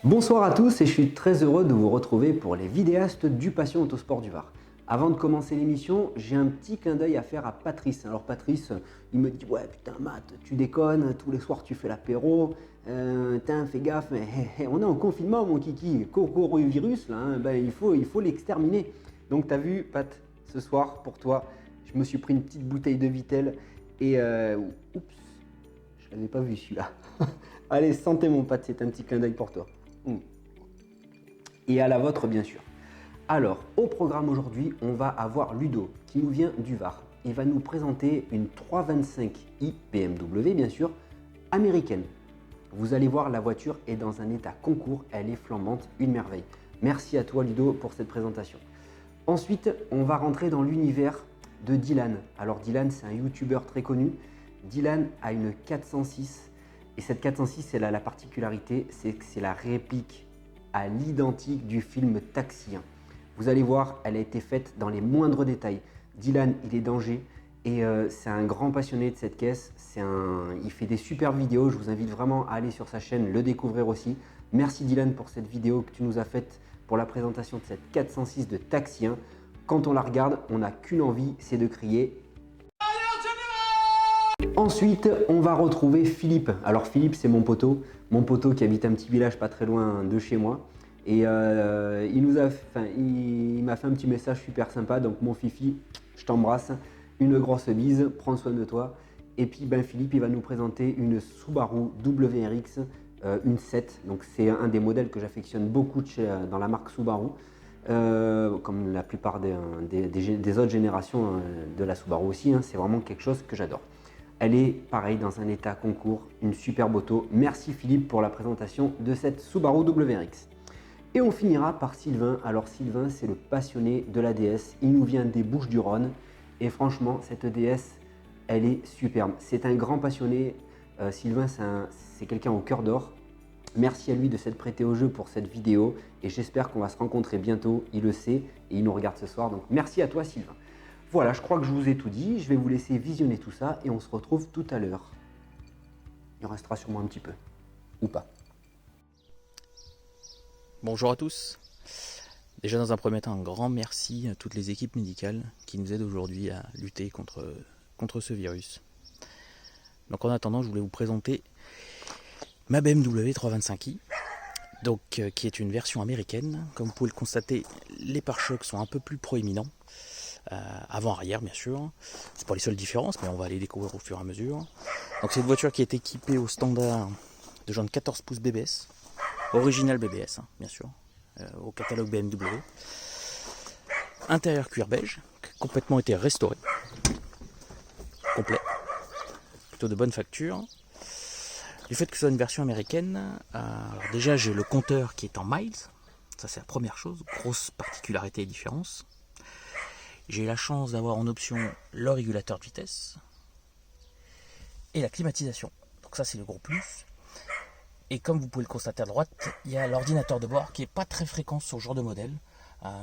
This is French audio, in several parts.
Bonsoir à tous et je suis très heureux de vous retrouver pour les vidéastes du Passion Autosport du Var. Avant de commencer l'émission, j'ai un petit clin d'œil à faire à Patrice. Alors Patrice, il me dit « Ouais putain Matt, tu déconnes, tous les soirs tu fais l'apéro, fais gaffe, mais on est en confinement mon kiki, coronavirus là, hein, ben, il faut l'exterminer. » Donc t'as vu Pat, ce soir pour toi, je me suis pris une petite bouteille de Vittel et oups, je l'avais pas vu celui-là. Allez, santé mon Pat, c'est un petit clin d'œil pour toi. Et à la vôtre bien sûr. Alors, au programme aujourd'hui, on va avoir Ludo qui nous vient du Var. Il va nous présenter une 325i BMW bien sûr, américaine. Vous allez voir, la voiture est dans un état concours, elle est flambante, une merveille. Merci à toi Ludo pour cette présentation. Ensuite, on va rentrer dans l'univers de Dylan. Alors Dylan, c'est un YouTuber très connu. Dylan a une 406 et cette 406, elle a la particularité, c'est que c'est la réplique à l'identique du film Taxi 1. Vous allez voir, elle a été faite dans les moindres détails. Dylan, il est danger et c'est un grand passionné de cette caisse. Il fait des super vidéos, je vous invite vraiment à aller sur sa chaîne, le découvrir aussi. Merci Dylan pour cette vidéo que tu nous as faite pour la présentation de cette 406 de Taxi 1. Quand on la regarde, on n'a qu'une envie, c'est de crier. Ensuite, on va retrouver Philippe. Alors Philippe, c'est mon poteau qui habite un petit village pas très loin de chez moi. Et il m'a fait un petit message super sympa. Donc mon Fifi, je t'embrasse, une grosse bise, prends soin de toi. Et puis Philippe, il va nous présenter une Subaru WRX, une 7. Donc c'est un des modèles que j'affectionne beaucoup dans la marque Subaru. Comme la plupart des autres générations de la Subaru aussi, hein, c'est vraiment quelque chose que j'adore. Elle est pareil dans un état concours, une superbe auto. Merci Philippe pour la présentation de cette Subaru WRX. Et on finira par Sylvain. Alors Sylvain, c'est le passionné de la DS. Il nous vient des Bouches-du-Rhône. Et franchement, cette DS, elle est superbe. C'est un grand passionné. Sylvain, c'est quelqu'un au cœur d'or. Merci à lui de s'être prêté au jeu pour cette vidéo. Et j'espère qu'on va se rencontrer bientôt. Il le sait et il nous regarde ce soir. Donc merci à toi Sylvain. Voilà, je crois que je vous ai tout dit. Je vais vous laisser visionner tout ça et on se retrouve tout à l'heure. Il en restera sûrement un petit peu. Ou pas. Bonjour à tous. Déjà dans un premier temps, un grand merci à toutes les équipes médicales qui nous aident aujourd'hui à lutter contre ce virus. Donc en attendant, je voulais vous présenter ma BMW 325i, donc, qui est une version américaine. Comme vous pouvez le constater, les pare-chocs sont un peu plus proéminents. Avant-arrière bien sûr, c'est pas les seules différences mais on va les découvrir au fur et à mesure. Donc c'est une voiture qui est équipée au standard de jantes 14 pouces BBS, original BBS hein, bien sûr, au catalogue BMW. Intérieur cuir beige, complètement été restauré, complet, plutôt de bonne facture. Du fait que ce soit une version américaine, alors déjà j'ai le compteur qui est en miles, ça c'est la première chose, grosse particularité et différence. J'ai la chance d'avoir en option le régulateur de vitesse et la climatisation. Donc ça c'est le gros plus. Et comme vous pouvez le constater à droite, il y a l'ordinateur de bord qui n'est pas très fréquent sur ce genre de modèle,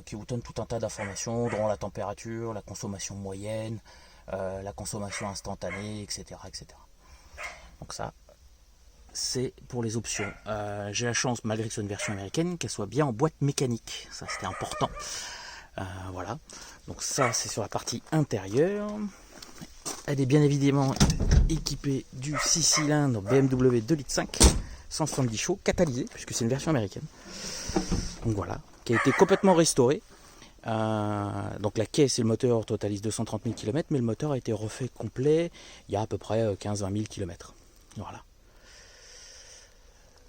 qui vous donne tout un tas d'informations, dont la température, la consommation moyenne, la consommation instantanée, etc., etc. Donc ça, c'est pour les options. J'ai la chance, malgré que ce soit une version américaine, qu'elle soit bien en boîte mécanique. Ça c'était important. Voilà, donc ça c'est sur la partie intérieure. Elle est bien évidemment équipée du 6 cylindres BMW 2,5 litres, 170 chevaux, catalysé, puisque c'est une version américaine. Donc voilà, qui a été complètement restaurée. Donc la caisse et le moteur totalisent 230 000 km, mais le moteur a été refait complet il y a à peu près 15-20 000 km. Voilà.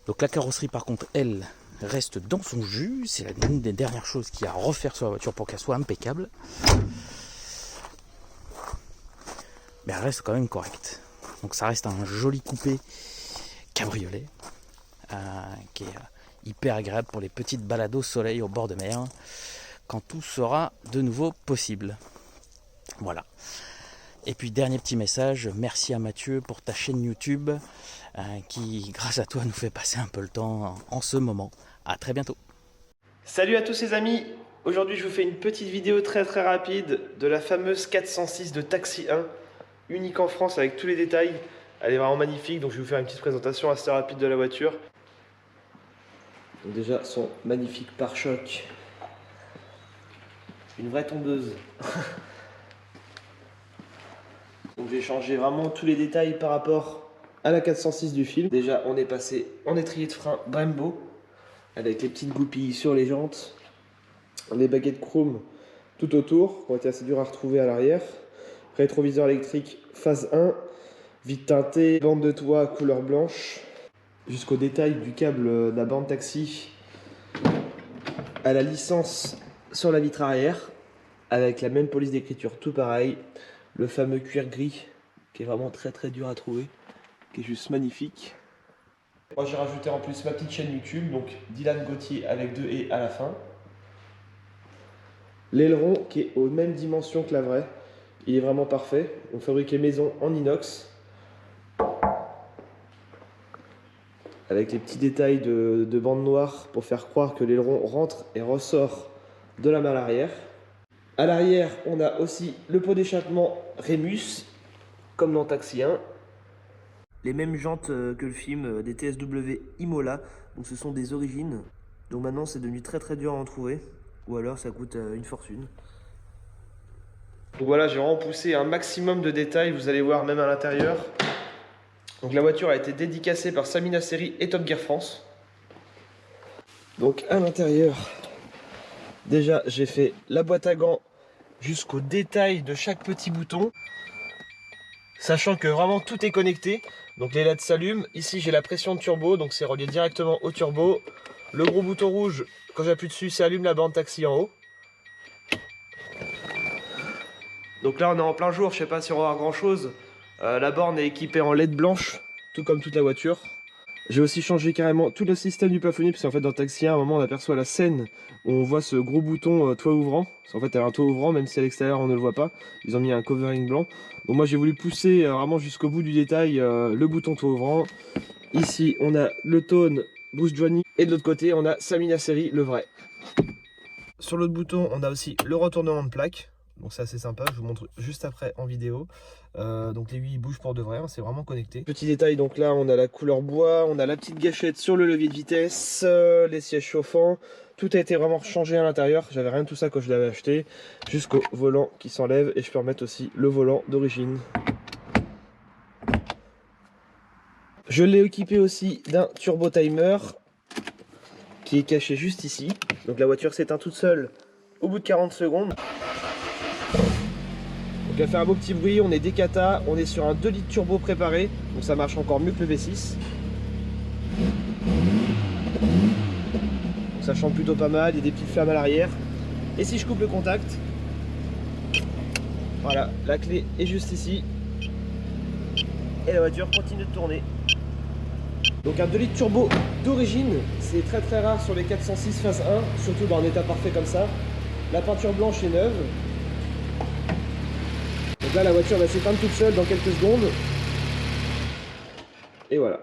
Donc la carrosserie par contre, elle, reste dans son jus. C'est l'une des dernières choses qu'il y a à refaire sur la voiture pour qu'elle soit impeccable. Mais elle reste quand même correcte. Donc ça reste un joli coupé cabriolet qui est hyper agréable pour les petites balades au soleil au bord de mer quand tout sera de nouveau possible. Voilà. Et puis dernier petit message, merci à Mathieu pour ta chaîne YouTube qui grâce à toi nous fait passer un peu le temps en ce moment. A très bientôt. Salut à tous les amis. Aujourd'hui je vous fais une petite vidéo très rapide de la fameuse 406 de Taxi 1, unique en France avec tous les détails. Elle est vraiment magnifique, donc je vais vous faire une petite présentation assez rapide de la voiture. Donc déjà son magnifique pare-choc. Une vraie tondeuse. Donc j'ai changé vraiment tous les détails par rapport à la 406 du film. Déjà on est passé en étrier de frein Brembo avec les petites goupilles sur les jantes, les baguettes chrome tout autour qui ont été assez dures à retrouver à l'arrière, rétroviseur électrique phase 1, vitre teintée, bande de toit couleur blanche, jusqu'au détail du câble de la bande taxi à la licence sur la vitre arrière avec la même police d'écriture, tout pareil, le fameux cuir gris qui est vraiment très dur à trouver, qui est juste magnifique. Moi j'ai rajouté en plus ma petite chaîne YouTube, donc Dylan Gauthier avec 2 E à la fin. L'aileron qui est aux mêmes dimensions que la vraie, il est vraiment parfait. On fabriquait maison en inox. Avec les petits détails de bande noire pour faire croire que l'aileron rentre et ressort de la malle arrière. À l'arrière, on a aussi le pot d'échappement Rémus, comme dans Taxi 1. Les mêmes jantes que le film des TSW Imola, donc ce sont des origines. Donc maintenant c'est devenu très dur à en trouver, ou alors ça coûte une fortune. Donc voilà, j'ai vraiment poussé un maximum de détails, vous allez voir même à l'intérieur. Donc la voiture a été dédicacée par Samina Seri et Top Gear France. Donc à l'intérieur, déjà j'ai fait la boîte à gants jusqu'au détail de chaque petit bouton. Sachant que vraiment tout est connecté. Donc les LED s'allument. Ici j'ai la pression de turbo, donc c'est relié directement au turbo. Le gros bouton rouge, quand j'appuie dessus, ça allume la bande taxi en haut. Donc là on est en plein jour, je sais pas si on va voir grand chose. La borne est équipée en LED blanche, tout comme toute la voiture. J'ai aussi changé carrément tout le système du plafonnier, parce qu'en fait dans Taxi 1, à un moment on aperçoit la scène où on voit ce gros bouton toit ouvrant. Parce qu'en fait elle a un toit ouvrant, même si à l'extérieur on ne le voit pas. Ils ont mis un covering blanc. Donc moi j'ai voulu pousser vraiment jusqu'au bout du détail le bouton toit ouvrant. Ici on a le tone Bruce Johnny, et de l'autre côté on a Samina Seri, le vrai. Sur l'autre bouton on a aussi le retournement de plaque. Donc c'est assez sympa, je vous montre juste après en vidéo. Donc les 8 bougent pour de vrai, hein, c'est vraiment connecté. Petit détail, donc là on a la couleur bois, on a la petite gâchette sur le levier de vitesse, les sièges chauffants. Tout a été vraiment changé à l'intérieur, j'avais rien de tout ça quand je l'avais acheté. Jusqu'au volant qui s'enlève, et je peux remettre aussi le volant d'origine. Je l'ai équipé aussi d'un turbo timer qui est caché juste ici. Donc la voiture s'éteint toute seule au bout de 40 secondes. Donc elle fait un beau petit bruit, on est décata, on est sur un 2 litres turbo préparé, donc ça marche encore mieux que le V6. Donc ça chante plutôt pas mal, il y a des petites flammes à l'arrière. Et si je coupe le contact, voilà, la clé est juste ici. Et la voiture continue de tourner. Donc un 2 litres turbo d'origine, c'est très rare sur les 406 phase 1, surtout dans un état parfait comme ça. La peinture blanche est neuve. Donc là la voiture va s'éteindre toute seule dans quelques secondes. Et voilà.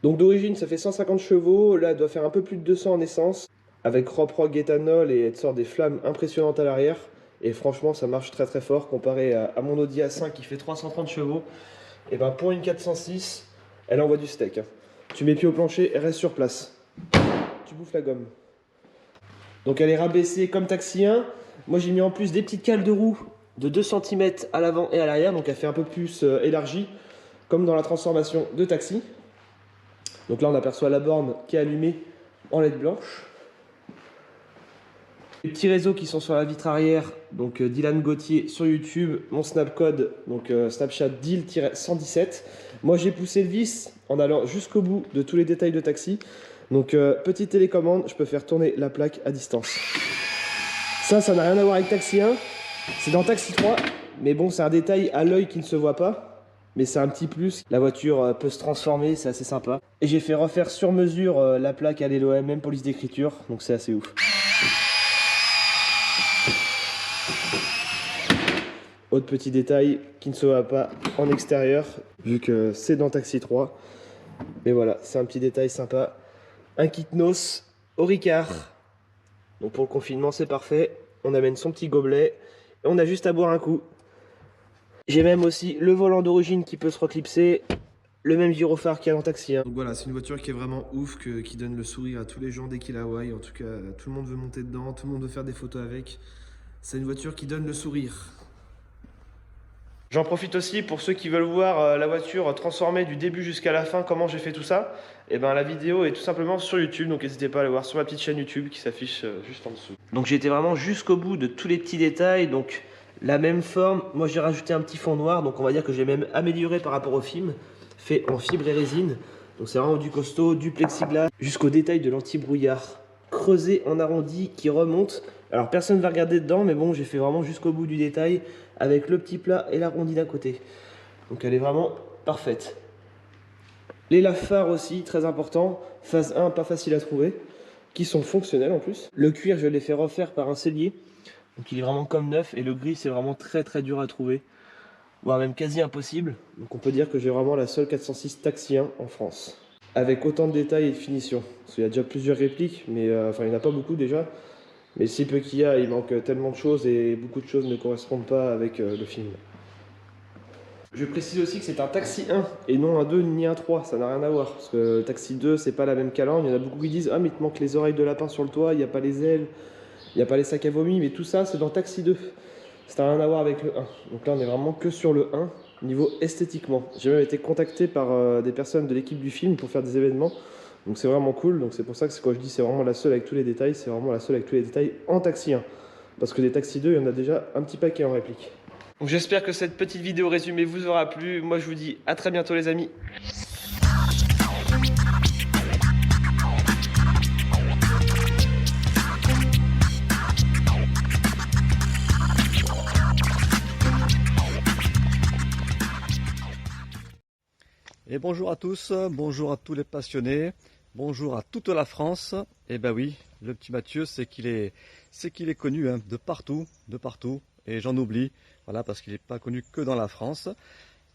Donc d'origine ça fait 150 chevaux, là elle doit faire un peu plus de 200 en essence. Avec Roprog éthanol, et elle sort des flammes impressionnantes à l'arrière. Et franchement ça marche très fort comparé à mon Audi A5 qui fait 330 chevaux. Et ben pour une 406, elle envoie du steak. Hein. Tu mets pied au plancher, elle reste sur place. Tu bouffes la gomme. Donc elle est rabaissée comme Taxi 1. Moi j'ai mis en plus des petites cales de roue de 2 cm à l'avant et à l'arrière. Donc elle fait un peu plus élargie, comme dans la transformation de Taxi. Donc là on aperçoit la borne qui est allumée en LED blanche. Les petits réseaux qui sont sur la vitre arrière, donc Dylan Gauthier sur YouTube, mon snapcode, donc Snapchat Dyl-117. Moi j'ai poussé le vis en allant jusqu'au bout de tous les détails de Taxi. Donc petite télécommande, je peux faire tourner la plaque à distance. Ça n'a rien à voir avec Taxi 1, c'est dans Taxi 3, mais bon c'est un détail à l'œil qui ne se voit pas. Mais c'est un petit plus, la voiture peut se transformer, c'est assez sympa. Et j'ai fait refaire sur mesure la plaque à l'ELOM, même police d'écriture, donc c'est assez ouf. Autre petit détail qui ne se voit pas en extérieur, vu que c'est dans Taxi 3. Mais voilà, c'est un petit détail sympa. Un kit NOS au Ricard. Donc pour le confinement, c'est parfait. On amène son petit gobelet et on a juste à boire un coup. J'ai même aussi le volant d'origine qui peut se reclipser. le même gyrophare qu'il y a dans Taxi 1. Donc voilà, c'est une voiture qui est vraiment ouf, qui donne le sourire à tous les gens dès qu'il la voient. En tout cas, tout le monde veut monter dedans, tout le monde veut faire des photos avec. C'est une voiture qui donne le sourire. J'en profite aussi pour ceux qui veulent voir la voiture transformée du début jusqu'à la fin, comment j'ai fait tout ça. Et ben la vidéo est tout simplement sur YouTube, donc n'hésitez pas à aller voir sur ma petite chaîne YouTube qui s'affiche juste en dessous. Donc j'ai été vraiment jusqu'au bout de tous les petits détails, donc la même forme. Moi j'ai rajouté un petit fond noir, donc on va dire que j'ai même amélioré par rapport au film, fait en fibre et résine. Donc c'est vraiment du costaud, du plexiglas, jusqu'au détail de l'anti-brouillard. Creusé en arrondi qui remonte. Alors personne ne va regarder dedans, mais bon, j'ai fait vraiment jusqu'au bout du détail avec le petit plat et l'arrondi d'un côté. Donc elle est vraiment parfaite. Les lave-phares aussi, très important. Phase 1, pas facile à trouver, qui sont fonctionnels en plus. Le cuir, je l'ai fait refaire par un sellier. Donc il est vraiment comme neuf, et le gris, c'est vraiment très dur à trouver, voire même quasi impossible. Donc on peut dire que j'ai vraiment la seule 406 Taxi 1 en France, avec autant de détails et de finition. Parce qu'il y a déjà plusieurs répliques, mais enfin il n'y en a pas beaucoup déjà. Mais si peu qu'il y a, il manque tellement de choses et beaucoup de choses ne correspondent pas avec le film. Je précise aussi que c'est un Taxi 1 et non un 2 ni un 3, ça n'a rien à voir. Parce que le Taxi 2, c'est pas la même calandre. Il y en a beaucoup qui disent « Ah mais il te manque les oreilles de lapin sur le toit, il n'y a pas les ailes, il n'y a pas les sacs à vomi. » Mais tout ça, c'est dans Taxi 2. Ça n'a rien à voir avec le 1. Donc là, on est vraiment que sur le 1, niveau esthétiquement. J'ai même été contacté par des personnes de l'équipe du film pour faire des événements. Donc c'est vraiment cool, donc c'est pour ça que quand je dis c'est vraiment la seule avec tous les détails, c'est vraiment la seule avec tous les détails en Taxi 1. Parce que des Taxi 2, il y en a déjà un petit paquet en réplique. Donc j'espère que cette petite vidéo résumée vous aura plu. Moi je vous dis à très bientôt les amis. Et bonjour à tous, bonjour à tous les passionnés, bonjour à toute la France. Et ben oui, le petit Mathieu, c'est qu'il est connu hein, de partout, et j'en oublie, voilà, parce qu'il n'est pas connu que dans la France.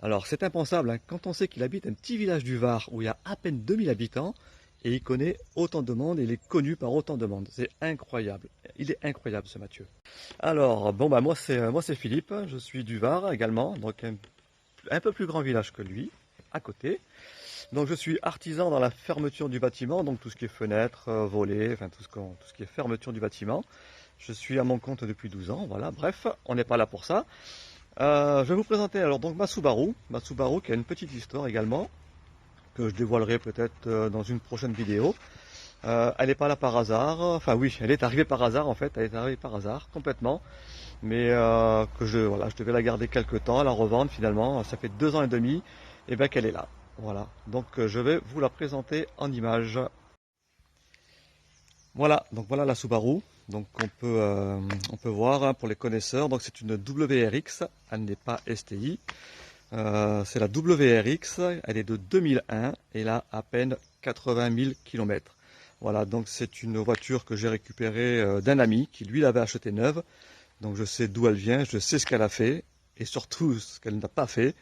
Alors c'est impensable, hein, quand on sait qu'il habite un petit village du Var où il y a à peine 2000 habitants, et il connaît autant de monde, et il est connu par autant de monde. C'est incroyable, il est incroyable ce Mathieu. Alors, bon bah moi c'est Philippe, je suis du Var également, donc un peu plus grand village que lui. À côté. Donc je suis artisan dans la fermeture du bâtiment, donc tout ce qui est fenêtres, volets, enfin tout ce qui est fermeture du bâtiment. Je suis à mon compte depuis 12 ans, voilà, bref, on n'est pas là pour ça. Je vais vous présenter alors donc ma Subaru qui a une petite histoire également, que je dévoilerai peut-être dans une prochaine vidéo. Elle n'est pas là par hasard, enfin oui, elle est arrivée par hasard en fait, elle est arrivée par hasard complètement. Mais que je devais la garder quelques temps, la revendre finalement, ça fait 2 ans et demi. Et bien qu'elle est là, voilà, donc je vais vous la présenter en image. Voilà, donc voilà la Subaru, donc on peut voir hein, pour les connaisseurs, donc c'est une WRX, elle n'est pas STI, c'est la WRX, elle est de 2001 et elle a à peine 80 000 km. Voilà, donc c'est une voiture que j'ai récupérée d'un ami qui lui l'avait achetée neuve, donc je sais d'où elle vient, je sais ce qu'elle a fait et surtout ce qu'elle n'a pas fait.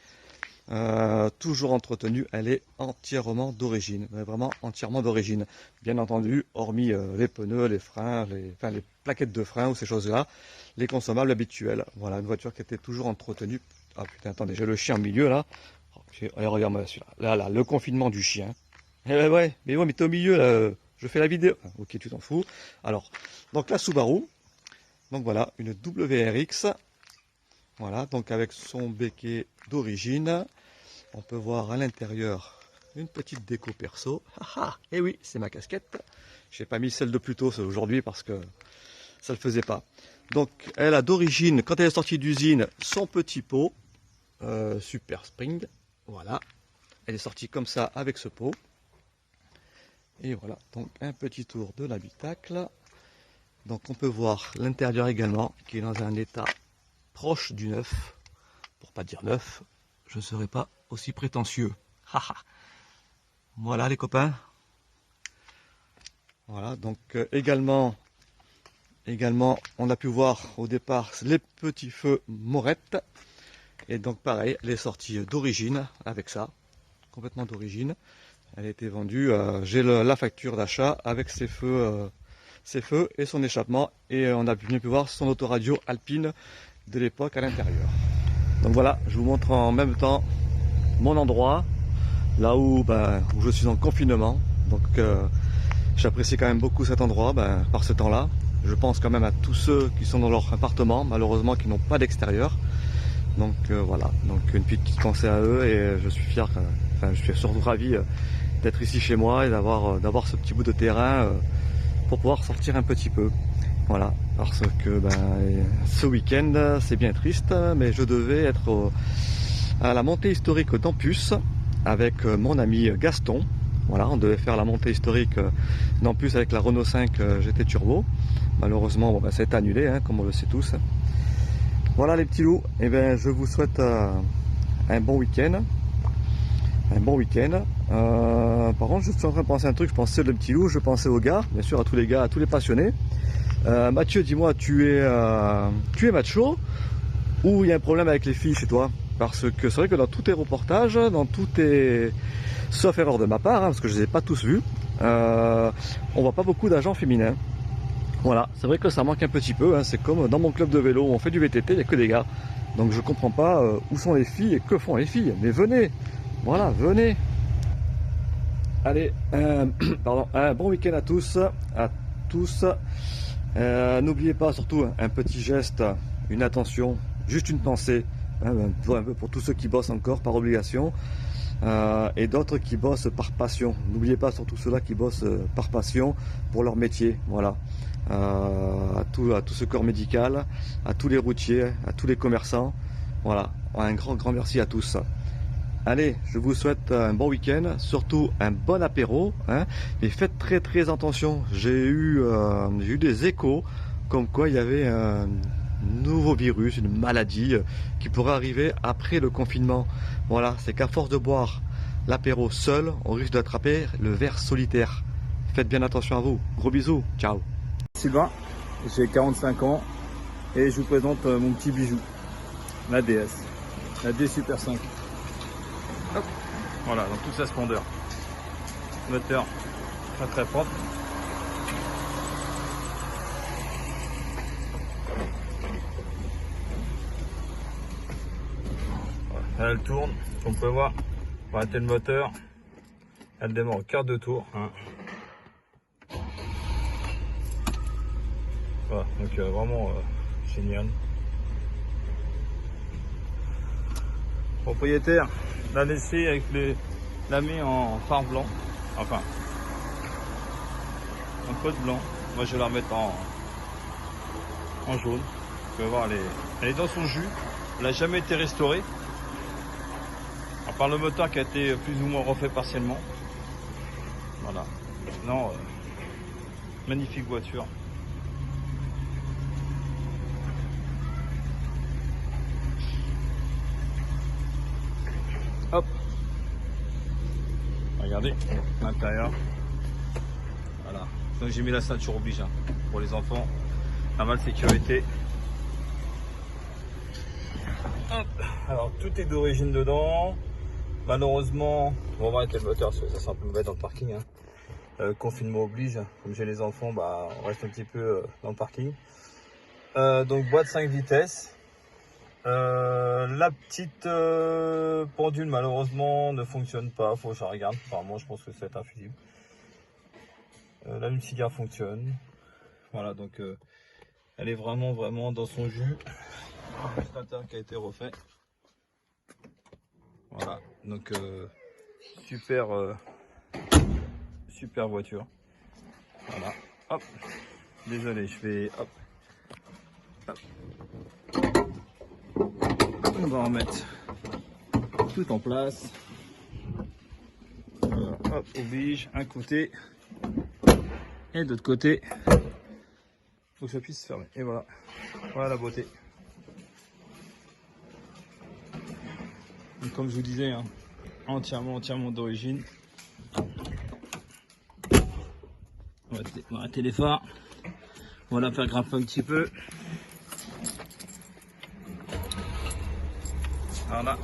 Toujours entretenue, elle est entièrement d'origine, vraiment entièrement d'origine. Bien entendu, hormis les pneus, les freins, les plaquettes de frein ou ces choses-là, les consommables habituels. Voilà, une voiture qui était toujours entretenue. Ah putain, attendez, j'ai le chien au milieu là. Oh, allez, regarde-moi celui-là. Là, le confinement du chien. Eh ouais, mais t'es au milieu là. Je fais la vidéo. Ah, ok, tu t'en fous. Alors, donc la Subaru. Donc voilà, une WRX. Voilà, donc avec son béquet d'origine, on peut voir à l'intérieur une petite déco perso. Et oui, c'est ma casquette. Je n'ai pas mis celle de plus tôt aujourd'hui parce que ça ne le faisait pas. Donc elle a d'origine, quand elle est sortie d'usine, son petit pot Super Spring. Voilà, elle est sortie comme ça avec ce pot. Et voilà, donc un petit tour de l'habitacle. Donc on peut voir l'intérieur également, qui est dans un état proche du neuf, pour pas dire neuf, je ne serai pas aussi prétentieux. Voilà les copains. Voilà, donc également on a pu voir au départ les petits feux morettes. Et donc pareil, elle est sortie d'origine avec ça, complètement d'origine. Elle a été vendue, j'ai la facture d'achat avec ses feux et son échappement. Et on a bien pu voir son autoradio Alpine de l'époque à l'intérieur. Donc voilà, je vous montre en même temps mon endroit. là où je suis en confinement. Donc j'apprécie quand même beaucoup cet endroit par ce temps-là. Je pense quand même à tous ceux qui sont dans leur appartement, malheureusement qui n'ont pas d'extérieur. Donc voilà, donc une petite pensée à eux et je suis fier, je suis surtout ravi d'être ici chez moi et d'avoir ce petit bout de terrain pour pouvoir sortir un petit peu. Voilà, parce que ce week-end c'est bien triste, mais je devais être à la montée historique d'Ampus avec mon ami Gaston. Voilà, on devait faire la montée historique d'Ampus avec la Renault 5 GT Turbo. Malheureusement, ça a été annulé, hein, comme on le sait tous. Voilà les petits loups, et je vous souhaite un bon week-end. Un bon week-end. Par contre, je suis en train de penser à un truc, je pensais aux petits loups, je pensais aux gars, bien sûr à tous les gars, à tous les passionnés. Mathieu, dis-moi, tu es macho ou il y a un problème avec les filles chez toi? Parce que c'est vrai que dans tous tes reportages, sauf erreur de ma part, hein, parce que je ne les ai pas tous vus, on voit pas beaucoup d'agents féminins. Voilà, c'est vrai que ça manque un petit peu, hein. C'est comme dans mon club de vélo où on fait du VTT, il n'y a que des gars. Donc je comprends pas où sont les filles et que font les filles. Mais venez, voilà, venez. Allez, pardon, un bon week-end à tous. N'oubliez pas surtout un petit geste, une attention, juste une pensée, hein, un peu pour tous ceux qui bossent encore par obligation. Et d'autres qui bossent par passion. N'oubliez pas surtout ceux-là qui bossent par passion pour leur métier. Voilà. À tout ce corps médical, à tous les routiers, à tous les commerçants. Voilà. Un grand merci à tous. Allez, je vous souhaite un bon week-end, surtout un bon apéro, hein, et faites très attention. J'ai eu des échos comme quoi il y avait un nouveau virus, une maladie qui pourrait arriver après le confinement. Voilà, c'est qu'à force de boire l'apéro seul, on risque d'attraper le ver solitaire. Faites bien attention à vous. Gros bisous, ciao. Sylvain, j'ai 45 ans et je vous présente mon petit bijou, la DS, la D Super 5. Hop. Voilà, dans toute sa splendeur. Moteur très propre. Voilà, elle tourne, comme on peut voir. On va arrêter le moteur. Elle démarre au quart de tour. Hein. Voilà, donc vraiment génial. Propriétaire l'a laissé avec l'a mis en phare blanc, enfin un peu de blanc. Moi je vais la remettre en jaune. Vous pouvez voir, elle est dans son jus. Elle n'a jamais été restaurée. À part le moteur qui a été plus ou moins refait partiellement. Voilà. Non, magnifique voiture. Hop, regardez l'intérieur. Voilà, donc j'ai mis la ceinture oblige hein, pour les enfants, pas mal de sécurité. Hop. Alors tout est d'origine dedans. Malheureusement, on va arrêter le moteur parce que ça sent un peu mauvais dans le parking. Hein. Confinement oblige, comme j'ai les enfants, on reste un petit peu dans le parking. Donc boîte 5 vitesses. La petite pendule malheureusement ne fonctionne pas, faut que je regarde. Enfin, moi je pense que c'est infusible. L'allume-cigare fonctionne. Voilà, donc elle est vraiment dans son jus. Juste l'intérieur qui a été refait. Voilà, donc super voiture. Voilà, hop. Désolé, je fais hop. Hop. On va remettre tout en place. Voilà, hop, oblige, un côté et de l'autre côté, faut que ça puisse se fermer. Et voilà, voilà la beauté. Donc, comme je vous disais, hein, entièrement d'origine. On va arrêter les phares. On va la faire grimper un petit peu. Voilà,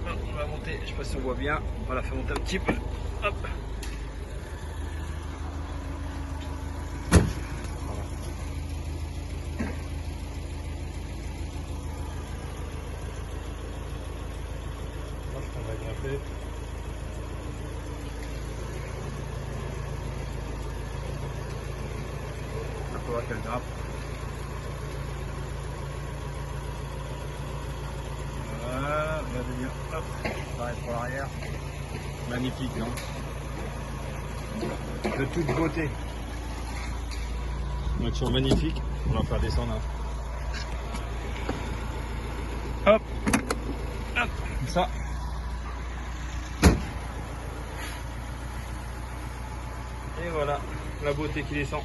on va monter, je sais pas si on voit bien, on va la faire monter un petit peu. Hop. Voilà. On va grimper. faudra qu'elle grimpe. Voilà, regardez bien. Hop, pareil pour l'arrière. Magnifique, non? De toute beauté. Voiture magnifique. On va faire descendre. Hop, hop, comme ça. Et voilà, la beauté qui descend.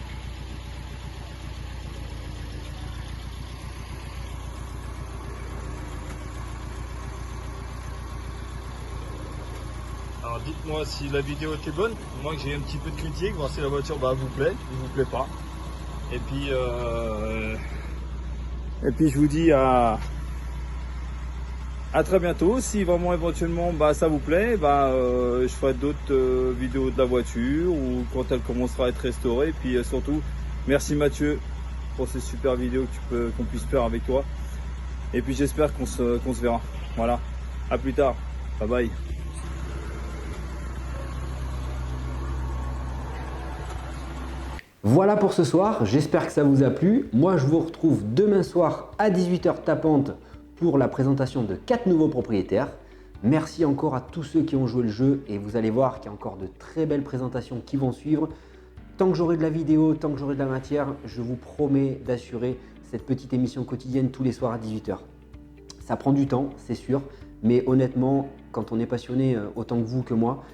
Alors dites-moi si la vidéo était bonne. Moi que j'ai un petit peu de critique, voir si la voiture vous plaît, ou vous plaît pas. Et puis je vous dis à très bientôt. Si vraiment éventuellement ça vous plaît, je ferai d'autres vidéos de la voiture ou quand elle commencera à être restaurée. Et puis surtout, merci Mathieu pour ces super vidéos qu'on puisse faire avec toi. Et puis j'espère qu'on se verra. Voilà, à plus tard. Bye bye. Voilà pour ce soir, j'espère que ça vous a plu. Moi je vous retrouve demain soir à 18h tapante pour la présentation de 4 nouveaux propriétaires. Merci encore à tous ceux qui ont joué le jeu et vous allez voir qu'il y a encore de très belles présentations qui vont suivre. Tant que j'aurai de la vidéo, tant que j'aurai de la matière, je vous promets d'assurer cette petite émission quotidienne tous les soirs à 18h. Ça prend du temps, c'est sûr, mais honnêtement, quand on est passionné autant que vous que moi,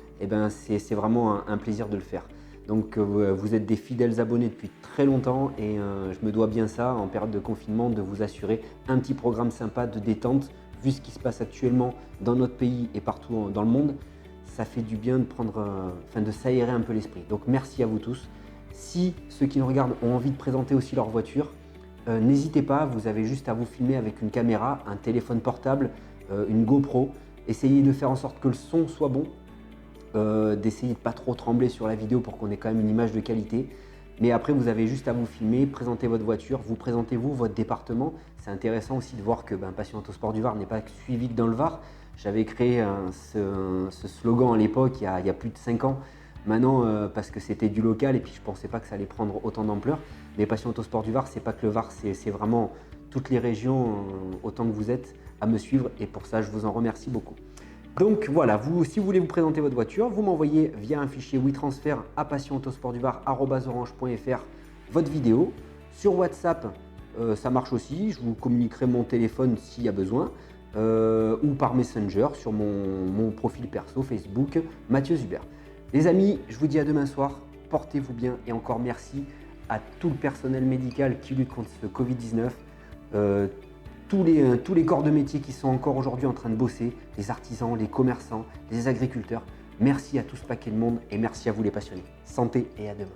c'est vraiment un plaisir de le faire. Donc vous êtes des fidèles abonnés depuis très longtemps et je me dois bien ça en période de confinement de vous assurer un petit programme sympa de détente. Vu ce qui se passe actuellement dans notre pays et partout dans le monde, ça fait du bien de s'aérer un peu l'esprit. Donc merci à vous tous. Si ceux qui nous regardent ont envie de présenter aussi leur voiture, n'hésitez pas, vous avez juste à vous filmer avec une caméra, un téléphone portable, une GoPro. Essayez de faire en sorte que le son soit bon. D'essayer de ne pas trop trembler sur la vidéo pour qu'on ait quand même une image de qualité. Mais après, vous avez juste à vous filmer, présenter votre voiture, vous présentez-vous, votre département. C'est intéressant aussi de voir que Passion Autosport du Var n'est pas suivi que dans le Var. J'avais créé ce slogan à l'époque, il y a plus de 5 ans. Maintenant, parce que c'était du local et puis je ne pensais pas que ça allait prendre autant d'ampleur. Mais Passion Autosport du Var, c'est pas que le Var, c'est vraiment toutes les régions, autant que vous êtes, à me suivre. Et pour ça, je vous en remercie beaucoup. Donc voilà, si vous voulez vous présenter votre voiture, vous m'envoyez via un fichier WeTransfer à passionautosportduvar@orange.fr votre vidéo. Sur WhatsApp, ça marche aussi, je vous communiquerai mon téléphone s'il y a besoin, ou par Messenger sur mon profil perso Facebook, Mathieu Zuber. Les amis, je vous dis à demain soir, portez-vous bien et encore merci à tout le personnel médical qui lutte contre ce Covid-19. Tous les corps de métier qui sont encore aujourd'hui en train de bosser, les artisans, les commerçants, les agriculteurs. Merci à tout ce paquet de monde et merci à vous les passionnés. Santé et à demain.